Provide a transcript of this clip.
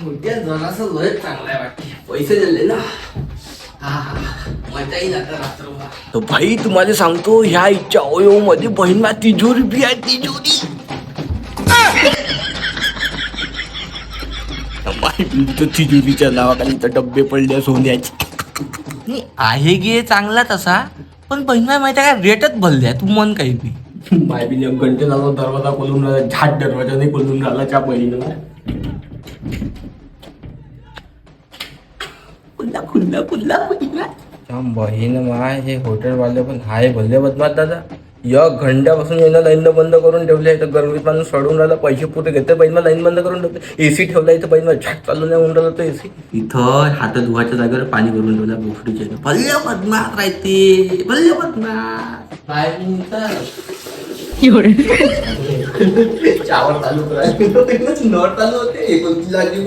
उद्या जरासं लय चांगला आहे वाटते. पैसे दिले ना, मजा येईल आता रात्रभर. तर भाई तुम्हाला सांगतो, ह्या इच्छा अवयव मध्ये बहीण तिजोरी बी आहे. तिजोरी तिजोरीच्या नावाखाली तर डब्बे पडले सोन्याचे. आहे गे चांगला तसा, पण बहीण माहिती आहे का, रेटच भरले तू मन काही बी. माय बी घंटे झाला दरवाजा खोलून राहिला, झाट दरवाजा नाही खोलून राहिला त्या बहिणीला. खुल्ला खुल्ला खुल्ला बहीण माय. हे हॉटेलवाले पण हाय भले बदमात दादा. या घंट्यापासून यांना लाईन बंद करून ठेवले. तर गरमीत माणूस सडून राहिला, पैसे पुरे घेते. बहिणीला लाईन बंद करून ठेवते. एसी ठेवला इथं, बहिणीला झट चालू नाही म्हणून राहिला तो एसी. इथं हात धुवायच्या जागेवर पाणी भरून ठेवला बोफडीच्या. भल्ले बदमात राहते, भल्ले बदमात. काय चावल चालू करायला नॉट चालू होते. 29 लागली.